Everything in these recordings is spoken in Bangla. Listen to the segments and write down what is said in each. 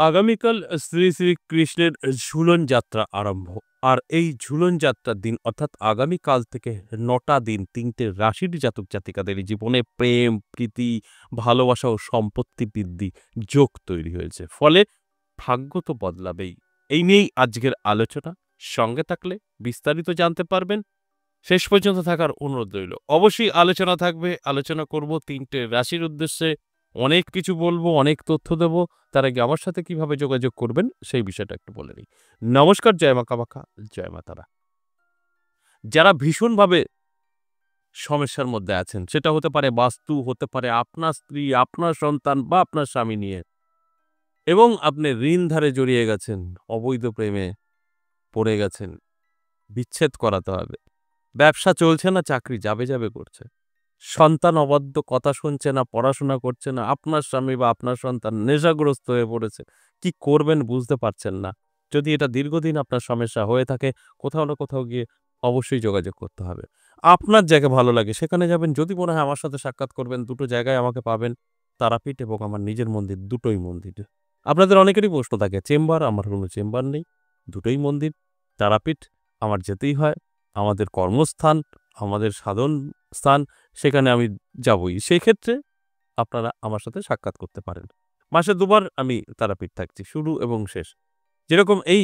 আগামীকাল শ্রী শ্রীকৃষ্ণের ঝুলন যাত্রা আরম্ভ। আর এই ঝুলন যাত্রার দিন অর্থাৎ আগামীকাল থেকে ৯টা দিন ৩টে রাশির জাতক জাতিকাদের জীবনে প্রেম, প্রীতি, ভালোবাসা ও সম্পত্তি বৃদ্ধি যোগ তৈরি হয়েছে। ফলে ভাগ্য তো বদলাবেই। এই নিয়েই আজকের আলোচনা। সঙ্গে থাকলে বিস্তারিত জানতে পারবেন। শেষ পর্যন্ত থাকার অনুরোধ রইল। অবশ্যই আলোচনা থাকবে। আলোচনা করব ৩টে রাশির উদ্দেশ্যে। অনেক কিছু বলবো, অনেক তথ্য দেব। তার আগে আমার সাথে কিভাবে যোগাযোগ করবেন সেই বিষয়টা একটু বলে নিই। নমস্কার, জয় মা কামাখ্যা, জয় মা তারা। যারা ভীষণভাবে সমস্যার মধ্যে আছেন, সেটা হতে পারে বাস্তু, হতে পারে আপনার স্ত্রী, আপনার সন্তান বা আপনার স্বামী নিয়ে, এবং আপনি ঋণ ধারে জড়িয়ে গেছেন, অবৈধ প্রেমে পড়ে গেছেন, বিচ্ছেদ করাতে হবে, ব্যবসা চলছে না, চাকরি যাবে যাবে করছে, সন্তান অবাধ্য, কথা শুনছে না, পড়াশোনা করছে না, আপনার স্বামী বা আপনার সন্তান নেশাগ্রস্ত হয়ে পড়েছে, কি করবেন বুঝতে পারছেন না। যদি এটা দীর্ঘদিন আপনার সমস্যা হয়ে থাকে, কোথাও না কোথাও গিয়ে অবশ্যই যোগাযোগ করতে হবে। আপনার জায়গা ভালো লাগে সেখানে যাবেন। যদি মনে হয় আমার সাথে সাক্ষাৎ করবেন, দুটো জায়গায় আমাকে পাবেন, তারাপীঠ এবং আমার নিজের মন্দির, দুটোই মন্দির। আপনাদের অনেকেরই প্রশ্ন থাকে, চেম্বার, আমার কোনো চেম্বার নেই, দুটোই মন্দির। তারাপীঠ আমার যেতেই হয়, আমাদের কর্মস্থান, আমাদের সাধন স্থান, সেখানে আমি যাবই। সেই ক্ষেত্রে আপনারা আমার সাথে সাক্ষাৎ করতে পারেন। মাসে ২ বার আমি তারাপীঠ থাকছি, শুরু এবং শেষ। যেরকম এই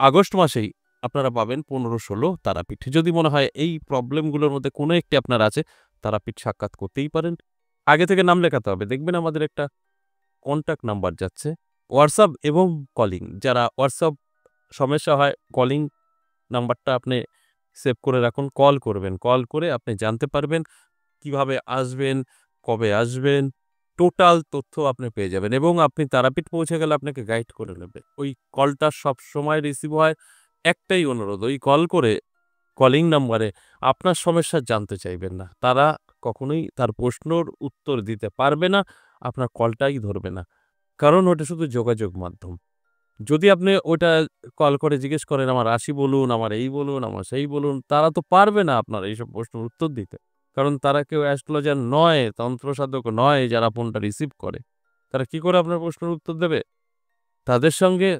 আগস্ট মাসেই আপনারা পাবেন ১৫-১৬ তারাপীঠ। যদি মনে হয় এই প্রবলেমগুলোর মধ্যে কোনো একটি আপনার আছে, তারাপীঠ সাক্ষাৎ করতেই পারেন। আগে থেকে নাম লেখাতে হবে। দেখবেন আমাদের একটা কন্টাক্ট নাম্বার যাচ্ছে। হোয়াটসঅ্যাপ এবং কলিং। যারা হোয়াটসঅ্যাপ সমস্যা হয়, কলিং নাম্বারটা আপনি সেভ করে রাখুন। কল করবেন। কল করে আপনি জানতে পারবেন কিভাবে আসবেন, কবে আসবেন, টোটাল তথ্য আপনি পেয়ে যাবেন এবং আপনি তারাপীঠ পৌঁছে গেলে আপনাকে গাইড করে নেবে। ওই কলটা সবসময় রিসিভ হয়। একটাই অনুরোধ, ওই কল করে কলিং নাম্বারে আপনার সমস্যা জানতে চাইবেন না। তারা কখনোই তার প্রশ্নর উত্তর দিতে পারবে না, আপনার কলটাই ধরবে না। কারণ ওটা শুধু যোগাযোগ মাধ্যম। যদি আপনি ওটা কল করে জিজ্ঞেস করেন, আমার রাশি বলুন, আমার এই বলুন, আমার সেই বলুন, তারা তো পারবে না আপনার এইসব প্রশ্নের উত্তর দিতে। কারণ তারা কেউ অ্যাস্ট্রোলজার নয়, তন্ত্রসাধক নয় যারা ফোনটা রিসিভ করে। তারা কি করে আপনার প্রশ্নের উত্তর দেবে? তাদের সঙ্গে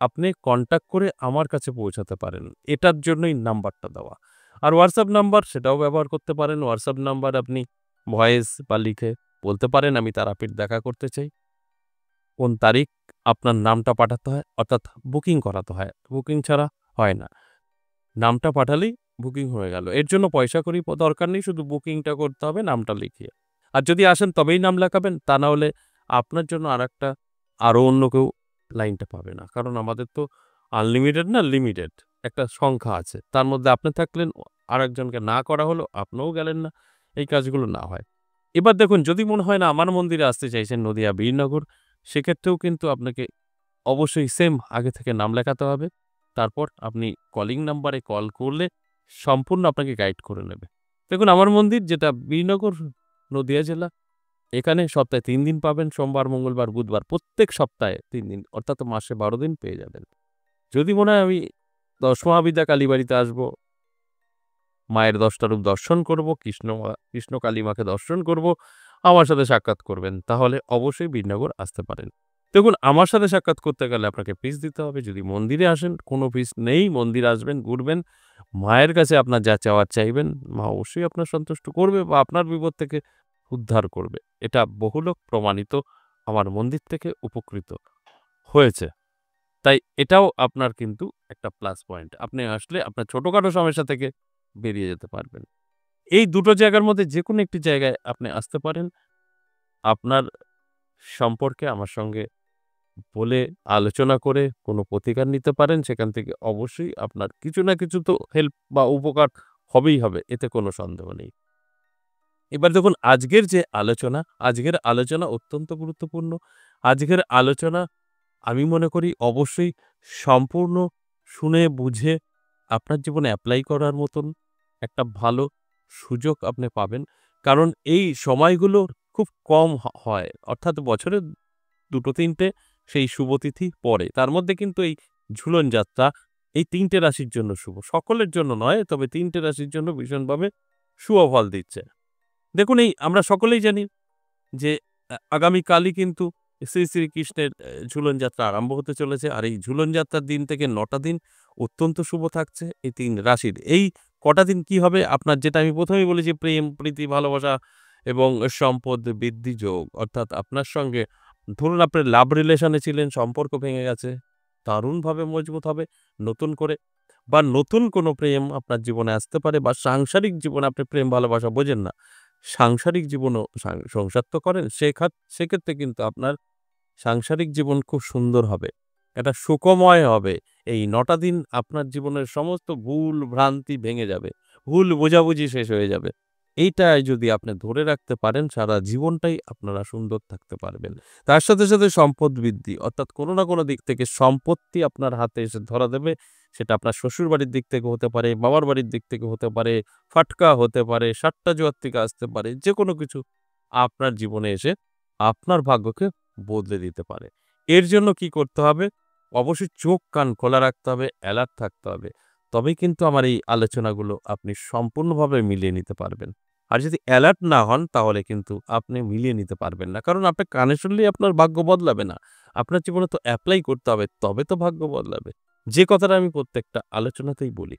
আপনি কন্টাক্ট করে আমার কাছে পৌঁছাতে পারেন। এটার জন্যই নাম্বারটা দেওয়া। আর হোয়াটসঅ্যাপ নাম্বার সেটাও ব্যবহার করতে পারেন। হোয়াটসঅ্যাপ নাম্বার আপনি ভয়েস বা লিখে বলতে পারেন, আমি তারাপীঠ দেখা করতে চাই। কোন তারিখ, আপনার নামটা পাঠাতে হয়, অর্থাৎ বুকিং করাতে হয়। বুকিং ছাড়া হয় না। নামটা পাঠালেই বুকিং হয়ে গেল। এর জন্য পয়সা কড়ি দরকার নেই, শুধু বুকিংটা করতে হবে নামটা লিখিয়ে। আর যদি আসেন তবেই নাম লেখাবেন, তা না হলে আপনার জন্য আরো অন্য কেউ লাইনটা পাবে না। কারণ আমাদের তো আনলিমিটেড না, লিমিটেড একটা সংখ্যা আছে। তার মধ্যে আপনি থাকলেন, আরেকজনকে না করা হলো, আপনিও গেলেন না। এই কাজগুলো না হয়। এবার দেখুন, যদি মনে হয় না আমার মন্দিরে আসতে চাইছেন, নদিয়া বীরনগর, সেক্ষেত্রেও কিন্তু আপনাকে অবশ্যই সেম আগে থেকে নাম লেখাতে হবে। তারপর আপনি কলিং নাম্বারে কল করলে সম্পূর্ণ আপনাকে গাইড করে নেবে। দেখুন, আমার মন্দির যেটা বীরনগর, নদিয়া জেলা, এখানে সপ্তাহে ৩ দিন পাবেন, সোমবার, মঙ্গলবার, বুধবার, প্রত্যেক সপ্তাহে ৩ দিন, অর্থাৎ মাসে ১২ দিন পেয়ে যাবেন। যদি মনে হয় আমি ১০ মহাবিদ্যা কালীবাড়িতে আসবো, মায়ের ১০টা রূপ দর্শন করব, কৃষ্ণ কালী মাকে দর্শন করব, আমার সাথে সাক্ষাৎ করবেন, তাহলে অবশ্যই বীরনগর আসতে পারেন। দেখুন, আমার সাথে সাক্ষাৎ করতে গেলে আপনাকে ফিস দিতে হবে। যদি মন্দিরে আসেন, কোনো ফিস নেই। মন্দিরে আসবেন, ঘুরবেন, মায়ের কাছে আপনার যা চাওয়ার চাইবেন, মা অবশ্যই আপনার সন্তুষ্ট করবে বা আপনার বিপদ থেকে উদ্ধার করবে। এটা বহু লোক প্রমাণিত আমার মন্দির থেকে উপকৃত হয়েছে। তাই এটাও আপনার কিন্তু একটা প্লাস পয়েন্ট। আপনি আসলে আপনার ছোটখাটো সমস্যা থেকে বেরিয়ে যেতে পারবেন। এই দুটো জায়গার মধ্যে যেকোনো একটি জায়গায় আপনি আসতে পারেন। আপনার সম্পর্কে আমার সঙ্গে বলে আলোচনা করে কোনো প্রতিকার নিতে পারেন। সেখান থেকে অবশ্যই আপনার কিছু না কিছু তো হেল্প বা উপকার হবেই হবে। এতে কোনো সন্দেহ নেই। এবার দেখুন, আজকের আলোচনা অত্যন্ত গুরুত্বপূর্ণ। আজকের আলোচনা আমি মনে করি অবশ্যই সম্পূর্ণ শুনে বুঝে আপনার জীবনে এপ্লাই করার মতন একটা ভালো সুযোগ আপনি পাবেন। কারণ এই সময়গুলো খুব কম হয়। অর্থাৎ বছরে ২-৩টে সেই শুভতিথি পড়ে। তার মধ্যে কিন্তু এই ঝুলন যাত্রা এই ৩টে রাশির জন্য শুভ। সকলের জন্য নয়, তবে ৩টে রাশির জন্য ভীষণভাবে শুভ ফল দিচ্ছে। দেখুন, এই আমরা সকলেই জানি যে আগামীকালই কিন্তু শ্রী শ্রীকৃষ্ণের ঝুলন যাত্রা আরম্ভ হতে চলেছে। আর এই ঝুলন যাত্রার দিন থেকে ৯ টা দিন অত্যন্ত শুভ থাকছে এই ৩ রাশির। এই কটা দিন কি হবে আপনার, যেটা আমি ১ম এই বলেছি, প্রেম, প্রীতি, ভালোবাসা এবং সম্পদ বৃদ্ধি যোগ। অর্থাৎ আপনার সঙ্গে ধরুন আপনি লাভ রিলেশন এ ছিলেন, সম্পর্ক ভেঙে গেছে, দারুণভাবে মজবুত হবে নতুন করে, বা নতুন কোনো প্রেম আপনার জীবনে আসতে পারে, বা সাংসারিক জীবনে আপনি প্রেম ভালোবাসা বোঝেন না। সাংসারিক জীবনও সংসার তো করেন, সেক্ষেত্রে কিন্তু আপনার সাংসারিক জীবন খুব সুন্দর হবে। এটা সুখময় হবে। এই ৯ টা দিন আপনার জীবনের সমস্ত ভুল ভ্রান্তি ভেঙে যাবে। ভুল বোঝাবুঝি শেষ হয়ে যাবে। এইটাই যদি আপনি ধরে রাখতে পারেন, সারা জীবনটাই আপনারা সুন্দর থাকতে পারবেন। তার সাথে, সাথে সম্পদ বৃদ্ধি, অর্থাৎ কোনো না কোনো দিক থেকে সম্পত্তি আপনার হাতে এসে ধরা দেবে। সেটা আপনার শ্বশুরবাড়ির দিক থেকে হতে পারে, বাবার বাড়ির দিক থেকে হতে পারে, ফাটকা হতে পারে, সাট্টা জোয়ার থেকে আসতে পারে। যেকোনো কিছু আপনার জীবনে এসে আপনার ভাগ্যকে বদলে দিতে পারে। এর জন্য কি করতে হবে? অবশ্যই চোখ কান খোলা রাখতে হবে, অ্যালার্ট থাকতে হবে। তবেই কিন্তু আমার এই আলোচনাগুলো আপনি সম্পূর্ণভাবে মিলিয়ে নিতে পারবেন। আর যদি অ্যালার্ট না হন তাহলে কিন্তু আপনি মিলিয়ে নিতে পারবেন না। কারণ আপনার কানে শুনলেই আপনার ভাগ্য বদলাবে না। আপনার জীবনে তো এপ্লাই করতে হবে, তবে তো ভাগ্য বদলাবে। যে কথাটা আমি প্রত্যেকটা আলোচনাতেই বলি।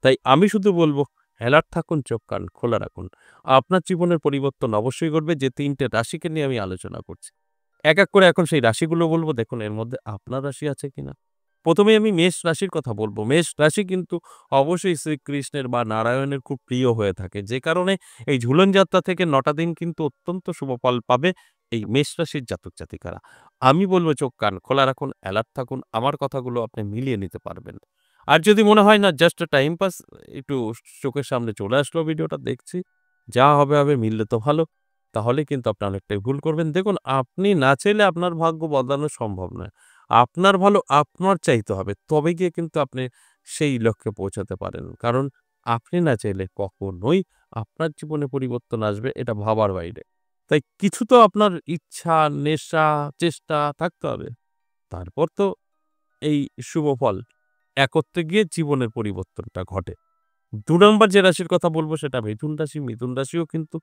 তাই আমি শুধু বলব, অ্যালার্ট থাকুন, চোখ কান খোলা রাখুন। আপনার জীবনের পরিবর্তন অবশ্যই ঘটবে, যে ৩ টে রাশিকে নিয়ে আমি আলোচনা করছি। এক, এক করে এখন সেই রাশিগুলো বলব। দেখুন এর মধ্যে আপনার রাশি আছে কিনা। ১ম এই আমি মেষ রাশির কথা বলব। মেষ রাশি কিন্তু অবশ্যই শ্রীকৃষ্ণের বা নারায়ণের খুব প্রিয় হয়ে থাকে। যে কারণে এই ঝুলন যাত্রা থেকে ৯ টা দিন কিন্তু অত্যন্ত শুভ ফল পাবে এই মেষ রাশির জাতক-জাতিকারা। আমি বলব চোখ কান খোলা রাখুন, অ্যালার্ট থাকুন। আমার কথাগুলো আপনি মিলিয়ে নিতে পারবেন। আর যদি মনে হয় না জাস্ট টাইম পাস, একটু চোখের সামনে চলে আসলো ভিডিওটা দেখছি, যা হবে হবে, মিললে তো ভালো। তাহলে কিন্তু আপনি অনেকটাই ভুল করবেন। দেখুন আপনি না চাইলে আপনার ভাগ্য বদলানো সম্ভব নয়। আপনার ভালো আপনার চাইতে হবে। তবে গিয়ে কিন্তু আপনি সেই লক্ষ্যে পৌঁছাতে পারেন। কারণ আপনি না চাইলে কখনোই আপনার জীবনে পরিবর্তন আসবে এটা ভাবার বাইরে। তাই কিছু তো আপনার ইচ্ছা, নেশা, চেষ্টা থাকতে হবে। তারপর তো এই শুভ ফল একত্রে গিয়ে জীবনের পরিবর্তনটা ঘটে। ২ নম্বর যে রাশির কথা বলব সেটা মিথুন রাশি। মিথুন রাশিও কিন্তু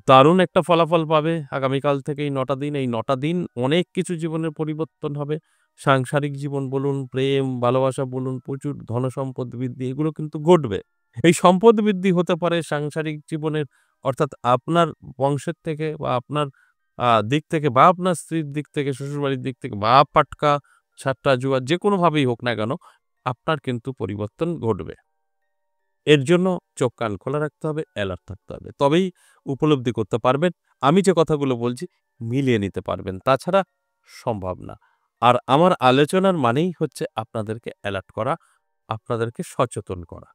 দারুণ একটা ফলাফল পাবে আগামীকাল থেকে এই ৯ টা দিন। এই ৯ টা দিন অনেক কিছু জীবনের পরিবর্তন হবে। সাংসারিক জীবন বলুন, প্রেম, ভালোবাসা বলুন, প্রচুর ধনসম্পদ বৃদ্ধি এগুলো কিন্তু ঘটবে। এই সম্পদ বৃদ্ধি হতে পারে সাংসারিক জীবনের, অর্থাৎ আপনার বংশের থেকে বা আপনার দিক থেকে, বা আপনার স্ত্রীর দিক থেকে, শ্বশুরবাড়ির দিক থেকে, বা পাটকা, সাট্টা, জুয়া যেকোনোভাবেই হোক না কেন, আপনার কিন্তু পরিবর্তন ঘটবে। এর জন্য চোখ কান খোলা রাখতে হবে, অ্যালার্ট থাকতে হবে। তবেই উপলব্ধি করতে পারবেন। আমি যে কথাগুলো বলছি মিলিয়ে নিতে পারবেন। তাছাড়া সম্ভব না। আর আমার আলোচনার মানেই হচ্ছে আপনাদেরকে অ্যালার্ট করা, আপনাদেরকে সচেতন করা।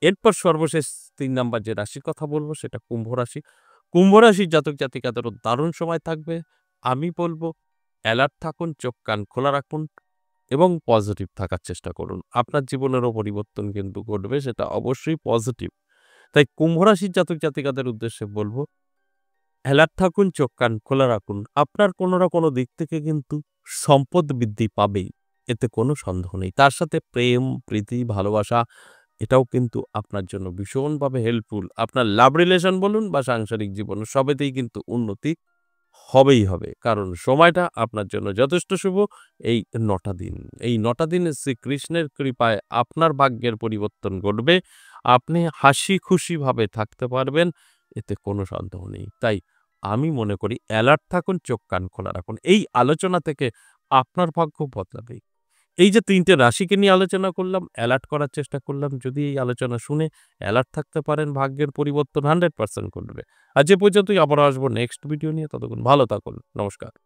এরপর সর্বশেষ ৩ নাম্বার যে রাশির কথা বলব সেটা কুম্ভ রাশি। কুম্ভ রাশির জাতক-জাতিকাদেরও দারুণ সময় থাকবে। আমি বলব অ্যালার্ট থাকুন, চোখ কান খোলা রাখুন এবং পজিটিভ থাকার চেষ্টা করুন। আপনার জীবনেরও পরিবর্তন কিন্তু ঘটবে, সেটা অবশ্যই পজিটিভ। তাই কুম্ভ রাশির জাতক-জাতিকাদের উদ্দেশ্যে বলব, অ্যালার্ট থাকুন, চোখ কান খোলা রাখুন। আপনার কোনো না কোনো দিক থেকে কিন্তু সম্পদ বৃদ্ধি পাবেই। এতে কোনো সন্দেহ নেই। তার সাথে প্রেম, প্রীতি, ভালোবাসা এটাও কিন্তু আপনার জন্য ভীষণভাবে হেল্পফুল। আপনার লাভ রিলেশন বলুন বা সাংসারিক জীবন সবেতেই কিন্তু উন্নতি হবেই হবে। কারণ সময়টা আপনার জন্য যথেষ্ট শুভ। এই ৯ টা দিন। এই ৯ টা দিনে শ্রীকৃষ্ণের কৃপায় আপনার ভাগ্যের পরিবর্তন ঘটবে। আপনি হাসি-খুশিভাবে থাকতে পারবেন। এতে কোনো সন্দেহ নেই। তাই আমি মনে করি অ্যালার্ট থাকুন, চোখ কান খোলা রাখুন। এই আলোচনা থেকে আপনার ভাগ্য বদলাবেই। এই যে ৩ টে রাশিকে নিয়ে আলোচনা করলাম, অ্যালার্ট করার চেষ্টা করলাম। যদি এই আলোচনা শুনে অ্যালার্ট থাকতে পারেন, ভাগ্যের পরিবর্তন 100% ঘটবে। আজ এ পর্যন্তই, আবারও আসবো নেক্সট ভিডিও নিয়ে। ততক্ষণ ভালো থাকুন। নমস্কার।